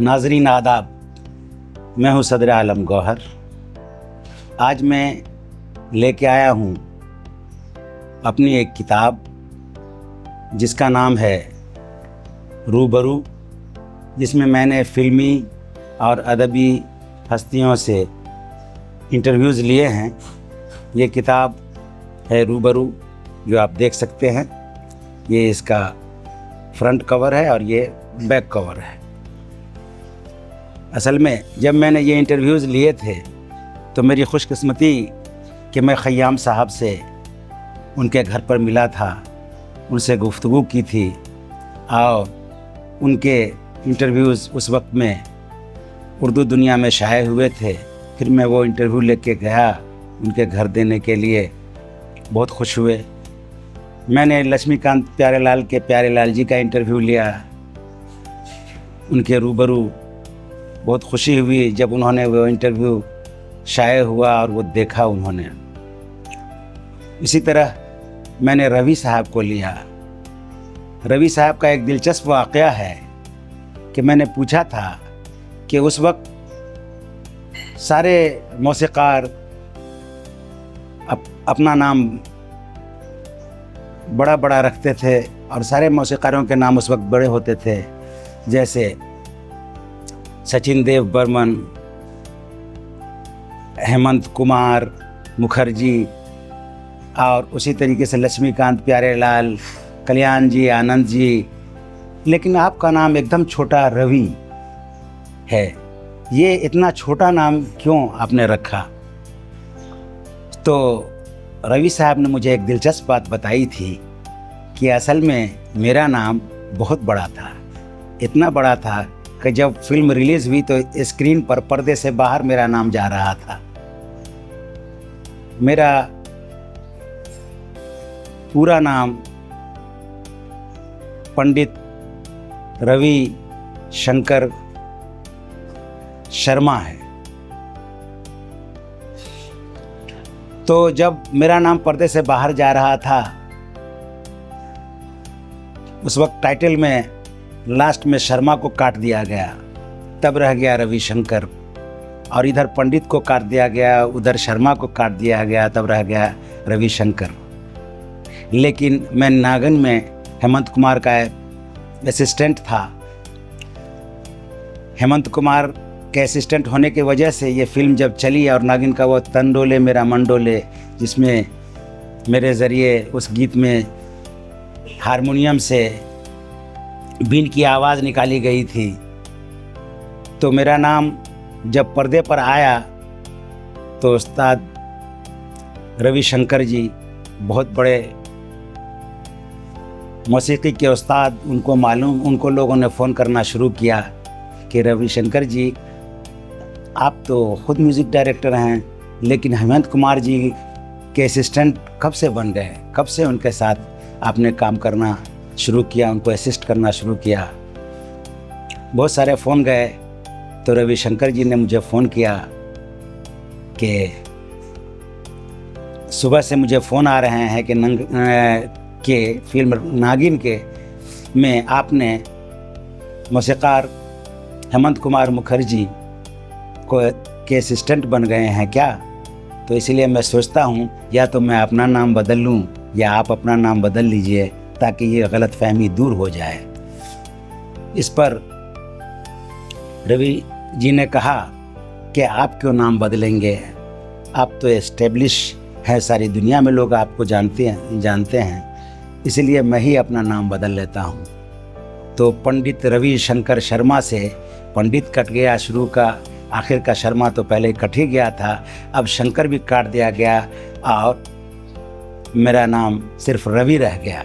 नाजरीन आदाब, मैं हूँ सदर आलम गौहर। आज मैं लेके आया हूँ अपनी एक किताब जिसका नाम है रूबरू, जिसमें मैंने फ़िल्मी और अदबी हस्तियों से इंटरव्यूज़ लिए हैं। ये किताब है रूबरू, जो आप देख सकते हैं। ये इसका फ्रंट कवर है और ये बैक कवर है। असल में जब मैंने ये इंटरव्यूज़ लिए थे तो मेरी खुशकिस्मती कि मैं ख़य्याम साहब से उनके घर पर मिला था, उनसे गुफ्तगू की थी और उनके इंटरव्यूज़ उस वक्त में उर्दू दुनिया में शाये हुए थे। फिर मैं वो इंटरव्यू लेके गया उनके घर देने के लिए, बहुत खुश हुए। मैंने लक्ष्मीकांत प्यारेलाल के प्यारेलाल जी का इंटरव्यू लिया, उनके रूबरू। बहुत खुशी हुई जब उन्होंने वो इंटरव्यू शाये हुआ और वो देखा उन्होंने। इसी तरह मैंने रवि साहब को लिया। रवि साहब का एक दिलचस्प वाक़या है कि मैंने पूछा था कि उस वक्त सारे मौसीक़ार अपना नाम बड़ा बड़ा रखते थे और सारे मौसीक़ारों के नाम उस वक्त बड़े होते थे, जैसे सचिन देव बर्मन, हेमंत कुमार मुखर्जी और उसी तरीके से लक्ष्मीकांत प्यारेलाल, कल्याण जी, आनंद जी। लेकिन आपका नाम एकदम छोटा रवि है। ये इतना छोटा नाम क्यों आपने रखा? तो रवि साहब ने मुझे एक दिलचस्प बात बताई थी कि असल में मेरा नाम बहुत बड़ा था। इतना बड़ा था कि जब फिल्म रिलीज़ हुई तो स्क्रीन पर पर्दे से बाहर मेरा नाम जा रहा था। मेरा पूरा नाम पंडित रवि शंकर शर्मा है। तो जब मेरा नाम पर्दे से बाहर जा रहा था, उस वक्त टाइटल में लास्ट में शर्मा को काट दिया गया, तब रह गया रविशंकर। और इधर पंडित को काट दिया गया, उधर शर्मा को काट दिया गया, तब रह गया रविशंकर। लेकिन मैं नागन में हेमंत कुमार का असिस्टेंट था। हेमंत कुमार के असिस्टेंट होने की वजह से ये फिल्म जब चली और नागिन का वो तन डोले मेरा मन डोले, जिसमें मेरे ज़रिए उस गीत में हारमोनियम से बीन की आवाज़ निकाली गई थी, तो मेरा नाम जब पर्दे पर आया तो उस्ताद रविशंकर जी, बहुत बड़े मौसीकी के उस्ताद, उनको लोगों ने फ़ोन करना शुरू किया कि रविशंकर जी, आप तो ख़ुद म्यूज़िक डायरेक्टर हैं, लेकिन हेमंत कुमार जी के असिस्टेंट कब से बन गए? कब से उनके साथ आपने काम करना शुरू किया, उनको असिस्ट करना शुरू किया? बहुत सारे फ़ोन गए तो रविशंकर जी ने मुझे फ़ोन किया कि सुबह से मुझे फ़ोन आ रहे हैं कि फिल्म नागिन के में आपने मौसीक़ार हेमंत कुमार मुखर्जी के असिस्टेंट बन गए हैं क्या? तो इसलिए मैं सोचता हूँ या तो मैं अपना नाम बदल लूँ या आप अपना नाम बदल लीजिए, ताकि ये गलतफ़हमी दूर हो जाए। इस पर रवि जी ने कहा कि आप क्यों नाम बदलेंगे, आप तो एस्टेब्लिश है, सारी दुनिया में लोग आपको जानते हैं, इसलिए मैं ही अपना नाम बदल लेता हूँ। तो पंडित रवि शंकर शर्मा से पंडित कट गया, शुरू का आखिर का शर्मा तो पहले कट ही गया था, अब शंकर भी काट दिया गया और मेरा नाम सिर्फ रवि रह गया।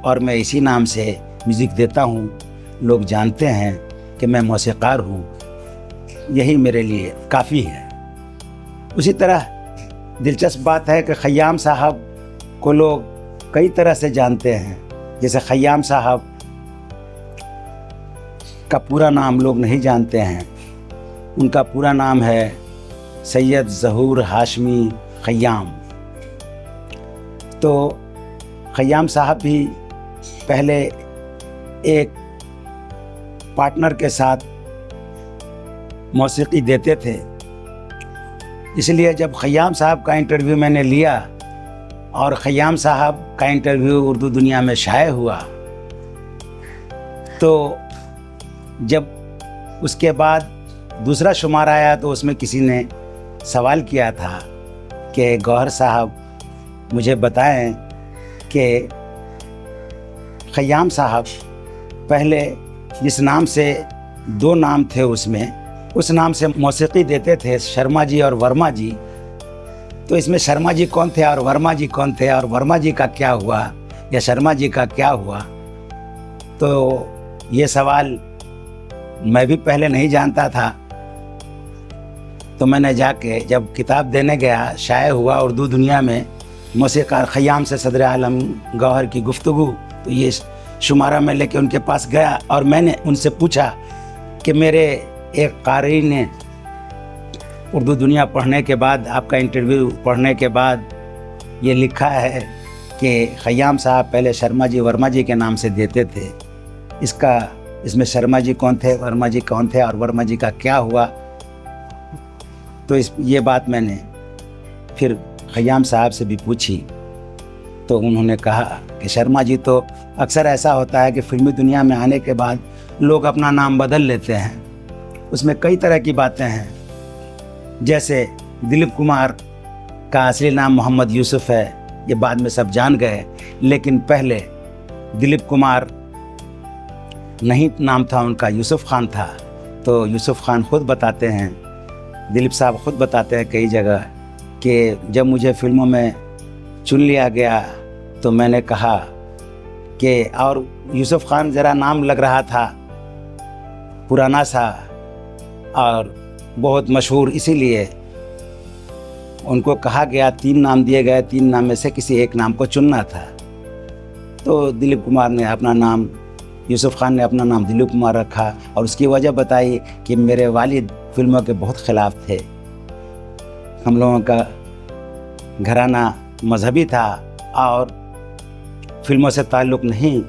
और मैं इसी नाम से म्यूज़िक देता हूँ, लोग जानते हैं कि मैं मौसीक़ार हूँ, यही मेरे लिए काफ़ी है। उसी तरह दिलचस्प बात है कि ख़य्याम साहब को लोग कई तरह से जानते हैं। जैसे ख़य्याम साहब का पूरा नाम लोग नहीं जानते हैं। उनका पूरा नाम है सैयद ज़हूर हाशमी ख़य्याम। तो ख़य्याम साहब भी पहले एक पार्टनर के साथ मौसीकी देते थे। इसलिए जब ख़य्याम साहब का इंटरव्यू मैंने लिया और ख़य्याम साहब का इंटरव्यू उर्दू दुनिया में शाये हुआ, तो जब उसके बाद दूसरा शुमार आया तो उसमें किसी ने सवाल किया था कि गौहर साहब मुझे बताएं कि ख़य्याम साहब पहले जिस नाम से 2 नाम थे उसमें, उस नाम से मौसीकी देते थे, शर्मा जी और वर्मा जी, तो इसमें शर्मा जी कौन थे और वर्मा जी कौन थे और वर्मा जी का क्या हुआ या शर्मा जी का क्या हुआ। तो ये सवाल मैं भी पहले नहीं जानता था। तो मैंने जाके जब किताब देने गया, शाये हुआ उर्दू दुनिया में मौसीक़ार ख़य्याम से सदर आलम गौहर की गुफ्तगू, तो ये शुमारा में लेके उनके पास गया और मैंने उनसे पूछा कि मेरे एक क़ारी ने उर्दू दुनिया पढ़ने के बाद, आपका इंटरव्यू पढ़ने के बाद ये लिखा है कि ख़य्याम साहब पहले शर्मा जी वर्मा जी के नाम से देते थे, इसमें शर्मा जी कौन थे, वर्मा जी कौन थे और वर्मा जी का क्या हुआ। तो ये बात मैंने फिर ख़य्याम साहब से भी पूछी, तो उन्होंने कहा कि शर्मा जी तो अक्सर ऐसा होता है कि फ़िल्मी दुनिया में आने के बाद लोग अपना नाम बदल लेते हैं। उसमें कई तरह की बातें हैं, जैसे दिलीप कुमार का असली नाम मोहम्मद यूसुफ है, ये बाद में सब जान गए, लेकिन पहले दिलीप कुमार नहीं नाम था उनका, यूसुफ खान था। तो यूसुफ खान खुद बताते हैं, दिलीप साहब खुद बताते हैं कई जगह कि जब मुझे फिल्मों में चुन लिया गया तो मैंने कहा कि, और यूसुफ खान ज़रा नाम लग रहा था पुराना सा और बहुत मशहूर, इसीलिए उनको कहा गया, 3 नाम दिए गए, 3 नाम में से किसी एक नाम को चुनना था। तो दिलीप कुमार ने अपना नाम, यूसुफ खान ने अपना नाम दिलीप कुमार रखा और उसकी वजह बताई कि मेरे वालिद फिल्मों के बहुत ख़िलाफ़ थे। हम लोगों का घराना मजहबी था और फिल्मों से ताल्लुक़ नहीं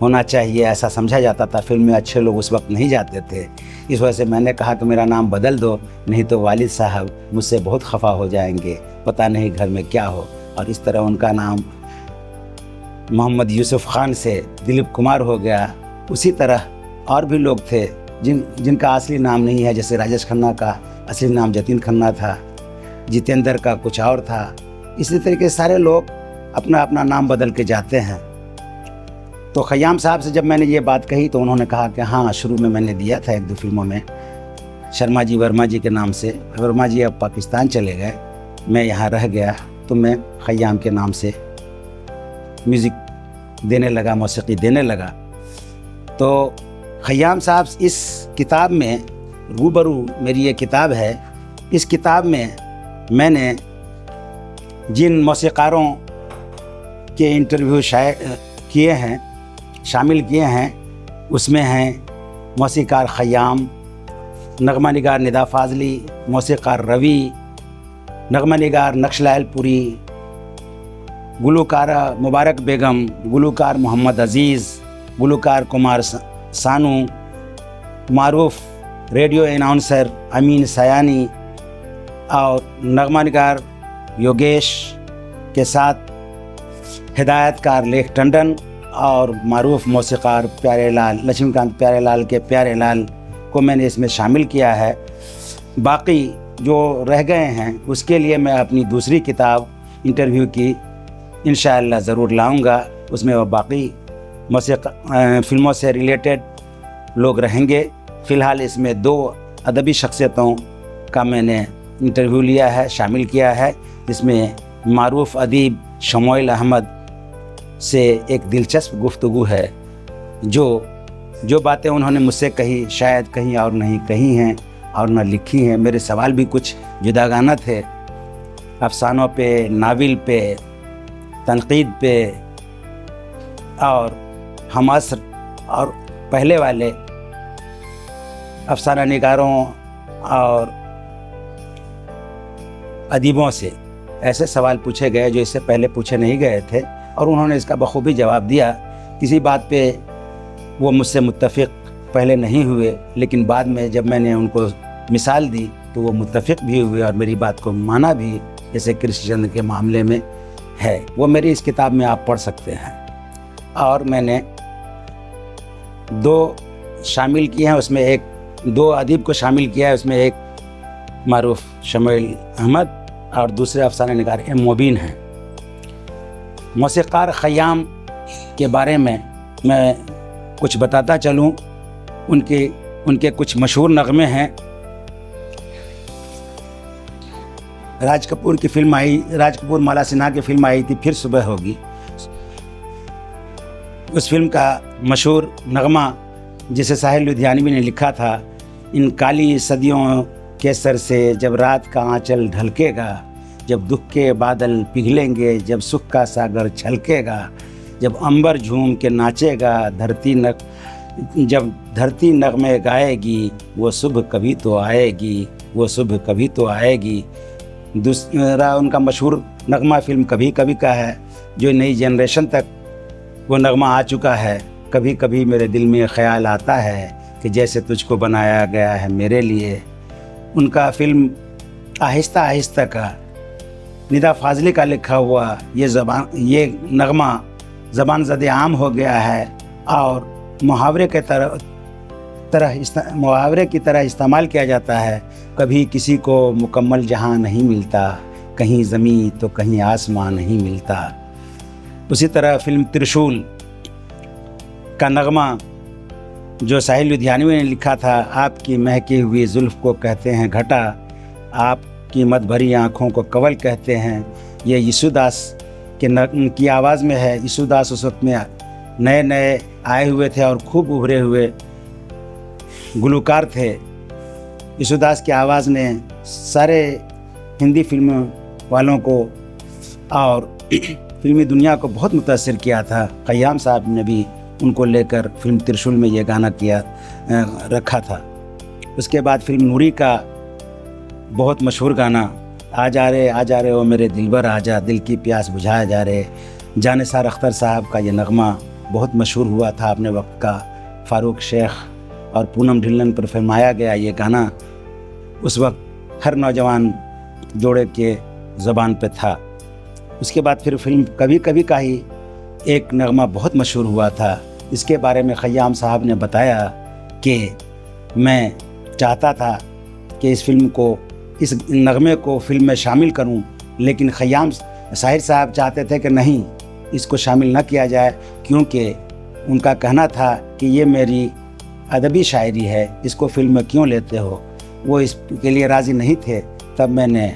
होना चाहिए, ऐसा समझा जाता था। फिल्म में अच्छे लोग उस वक्त नहीं जाते थे। इस वजह से मैंने कहा कि मेरा नाम बदल दो, नहीं तो वालिद साहब मुझसे बहुत खफा हो जाएंगे, पता नहीं घर में क्या हो। और इस तरह उनका नाम मोहम्मद यूसुफ खान से दिलीप कुमार हो गया। उसी तरह और भी लोग थे जिनका असली नाम नहीं है, जैसे राजेश खन्ना का असली नाम जतिन खन्ना था, जितेंद्र का कुछ और था। इसी तरीके से सारे लोग अपना अपना नाम बदल के जाते हैं। तो ख़य्याम साहब से जब मैंने ये बात कही तो उन्होंने कहा कि हाँ, शुरू में मैंने दिया था 1-2 फिल्मों में शर्मा जी वर्मा जी के नाम से। वर्मा जी अब पाकिस्तान चले गए, मैं यहाँ रह गया, तो मैं ख़य्याम के नाम से म्यूज़िक देने लगा, मौसीकी देने लगा। तो ख़य्याम साहब इस किताब में रूबरू, मेरी ये किताब है, इस किताब में मैंने जिन मौसीक़ारों के इंटरव्यू किए हैं, शामिल किए हैं, उसमें हैं मौसीक़ार ख़य्याम, नग़मा निगार निदा फ़ाज़ली, मौसीक़ार रवि, नग़मा निगार नक्शलालपुरी, गुलूकारा मुबारक बेगम, गुलूकार मोहम्मद अज़ीज़, गुलूकार कुमार सानू, मारूफ रेडियो अनाउंसर अमीन सयानी और नग़मा निगार योगेश के साथ हिदायतकार लेख टंडन और मारूफ मौसीक़ार प्यारेलाल, लक्ष्मीकांत प्यारेलाल के प्यारेलाल को मैंने इसमें शामिल किया है। बाकी जो रह गए हैं उसके लिए मैं अपनी दूसरी किताब इंटरव्यू की इंशाअल्लाह ज़रूर लाऊंगा। उसमें वो बाकी फिल्मों से रिलेटेड लोग रहेंगे। फ़िलहाल इसमें 2 अदबी शख्सियतों का मैंने इंटरव्यू लिया है, शामिल किया है। इसमें मारूफ अदीब शमोइल अहमद से एक दिलचस्प गुफ्तगू है। जो बातें उन्होंने मुझसे कही शायद कहीं और नहीं कही हैं और न लिखी हैं। मेरे सवाल भी कुछ जुदागाना थे, अफसानों पे, नावल पे, तनकीद पे और हमअस्र और पहले वाले अफसाना निगारों और अदीबों से ऐसे सवाल पूछे गए जो इससे पहले पूछे नहीं गए थे और उन्होंने इसका बखूबी जवाब दिया। किसी बात पे वो मुझसे मुत्तफ़िक़ पहले नहीं हुए, लेकिन बाद में जब मैंने उनको मिसाल दी तो वो मुत्तफिक भी हुए और मेरी बात को माना भी, जैसे कृष्णचंद्र के मामले में है। वो मेरी इस किताब में आप पढ़ सकते हैं। और मैंने 2 शामिल किए हैं, उसमें 2 अदीब को शामिल किया है। उसमें एक मारूफ शमील अहमद और दूसरे अफसाने निगार एम मुबीन हैं। मौसीक़ार ख़य्याम के बारे में मैं कुछ बताता चलूँ। उनके कुछ मशहूर नग़मे हैं। राज कपूर की फिल्म आई, राज कपूर माला सिन्हा की फिल्म आई थी, फिर सुबह होगी। उस फिल्म का मशहूर नगमा जिसे साहिल लुधियानवी ने लिखा था, इन काली सदियों के सर से जब रात का आंचल ढलकेगा, जब दुख के बादल पिघलेंगे, जब सुख का सागर छलकेगा, जब अंबर झूम के नाचेगा, जब धरती नगमे गाएगी, वो सुबह कभी तो आएगी, वो सुबह कभी तो आएगी। दूसरा उनका मशहूर नगमा फिल्म कभी कभी का है, जो नई जनरेशन तक वो नगमा आ चुका है। कभी कभी मेरे दिल में ख्याल आता है कि जैसे तुझको बनाया गया है मेरे लिए। उनका फिल्म आहिस्ता आहिस्ता का निदा फाजली का लिखा हुआ ये नगमा ज़बान ज़द आम हो गया है और मुहावरे की तरह इस्तेमाल किया जाता है। कभी किसी को मुकम्मल जहां नहीं मिलता, कहीं ज़मीं तो कहीं आसमां नहीं मिलता। उसी तरह फिल्म त्रिशूल का नगमा जो साहिल लुधियानवी ने लिखा था, आपकी महकी हुई जुल्फ़ को कहते हैं घटा, आपकी मद भरी आँखों को कवल कहते हैं। ये यीशुदास की आवाज़ में है। यीशुदास उस वक्त में नए नए आए हुए थे और खूब उभरे हुए गुलकार थे। यीशुदास की आवाज़ ने सारे हिंदी फिल्मों वालों को और फिल्मी दुनिया को बहुत मुतासिर किया था। ख़य्याम साहब ने भी उनको लेकर फिल्म त्रिशूल में ये गाना रखा था। उसके बाद फिल्म नूरी का बहुत मशहूर गाना आ जा रहे ओ मेरे दिलबर आजा, दिल की प्यास बुझाया जा रहे, जानिसार अख्तर साहब का ये नगमा बहुत मशहूर हुआ था अपने वक्त का। फ़ारूक शेख और पूनम ढिल्लन पर फिल्माया गया ये गाना उस वक्त हर नौजवान जोड़े के ज़बान पे था। उसके बाद फिर फिल्म कभी कभी का ही एक नगमा बहुत मशहूर हुआ था। इसके बारे में ख़य्याम साहब ने बताया कि मैं चाहता था कि इस नगमे को फिल्म में शामिल करूं, लेकिन ख़य्याम साहिर साहब चाहते थे कि नहीं, इसको शामिल न किया जाए, क्योंकि उनका कहना था कि ये मेरी अदबी शायरी है, इसको फिल्म में क्यों लेते हो। वो इसके लिए राज़ी नहीं थे। तब मैंने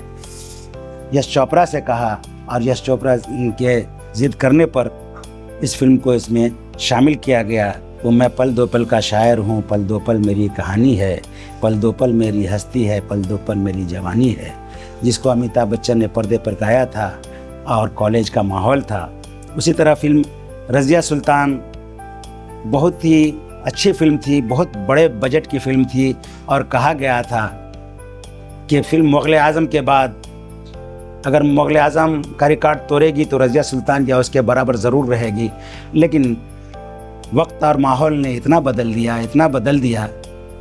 यश चोपड़ा से कहा और यश चोपड़ा के ज़िद करने पर इस फिल्म को इसमें शामिल किया गया। वो मैं पल दो पल का शायर हूँ, पल दो पल मेरी कहानी है, पल दो पल मेरी हस्ती है, पल दो पल मेरी जवानी है, जिसको अमिताभ बच्चन ने पर्दे पर गाया था और कॉलेज का माहौल था। उसी तरह फिल्म रज़िया सुल्तान बहुत ही अच्छी फिल्म थी, बहुत बड़े बजट की फिल्म थी और कहा गया था कि फिल्म मुग़ल आज़म के बाद अगर मुग़ल आज़म का रिकॉर्ड तोड़ेगी तो रज़िया सुल्तान या उसके बराबर ज़रूर रहेगी। लेकिन वक्त और माहौल ने इतना बदल दिया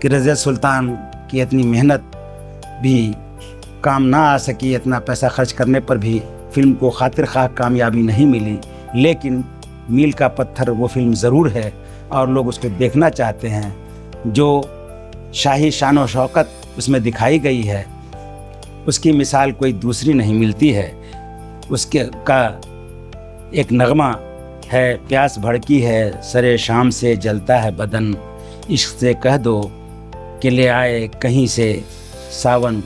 कि रज़िया सुल्तान की इतनी मेहनत भी काम ना आ सकी। इतना पैसा खर्च करने पर भी फिल्म को खातिर ख़्वाह कामयाबी नहीं मिली। लेकिन मील का पत्थर वो फिल्म ज़रूर है और लोग उसको देखना चाहते हैं। जो शाही शान और शौकत उसमें दिखाई गई है, उसकी मिसाल कोई दूसरी नहीं मिलती है। उसके का एक नगमा है, प्यास भड़की है सरे शाम से जलता है बदन, इश्क से कह दो कि ले आए कहीं से सावन।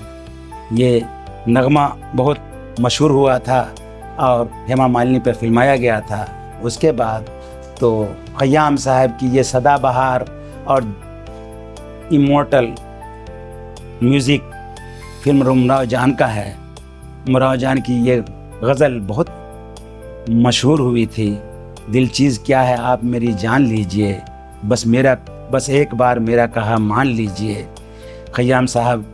ये नगमा बहुत मशहूर हुआ था और हेमा मालिनी पर फिल्माया गया था। उसके बाद तो ख़य्याम साहब की ये सदाबहार और इमोर्टल म्यूज़िक फिल्म उमराव जान का है। उमराव जान की ये गज़ल बहुत मशहूर हुई थी। दिल चीज़ क्या है आप मेरी जान लीजिए, बस एक बार मेरा कहा मान लीजिए। ख़य्याम साहब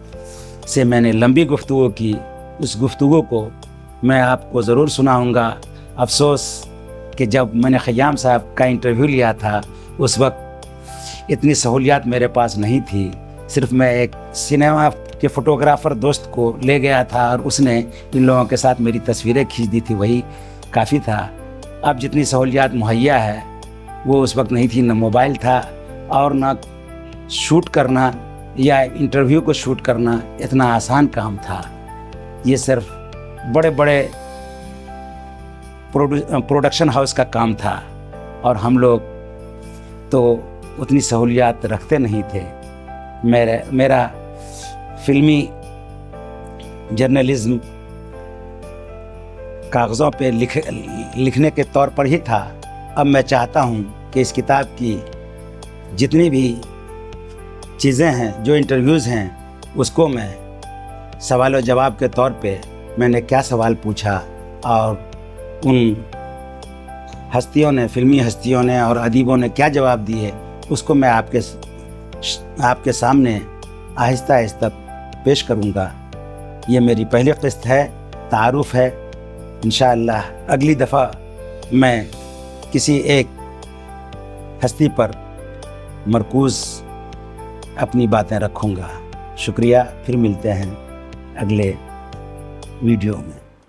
से मैंने लंबी गुफ्तगू की, उस गुफ्तगू को मैं आपको ज़रूर सुनाऊंगा। अफसोस कि जब मैंने ख़य्याम साहब का इंटरव्यू लिया था उस वक्त इतनी सहूलियात मेरे पास नहीं थी, सिर्फ मैं एक सिनेमा के फोटोग्राफर दोस्त को ले गया था और उसने इन लोगों के साथ मेरी तस्वीरें खींच दी थी, वही काफ़ी था। अब जितनी सहूलियात मुहैया है वो उस वक्त नहीं थी, न मोबाइल था और न शूट करना या इंटरव्यू को शूट करना इतना आसान काम था। ये सिर्फ बड़े बड़े प्रोडक्शन हाउस का काम था और हम लोग तो उतनी सहूलियात रखते नहीं थे। मेरा फिल्मी जर्नलिज्म कागज़ों पे लिखने के तौर पर ही था। अब मैं चाहता हूँ कि इस किताब की जितनी भी चीज़ें हैं, जो इंटरव्यूज़ हैं, उसको मैं सवाल और जवाब के तौर पे मैंने क्या सवाल पूछा और उन हस्तियों ने, फिल्मी हस्तियों ने और अदीबों ने क्या जवाब दिए, उसको मैं आपके सामने आहिस्ता आहिस्ता पेश करूँगा। ये मेरी पहली किस्त है, तारुफ है। इंशाअल्लाह अगली दफ़ा मैं किसी एक हस्ती पर मरकूज़ अपनी बातें रखूँगा। शुक्रिया, फिर मिलते हैं अगले वीडियो में।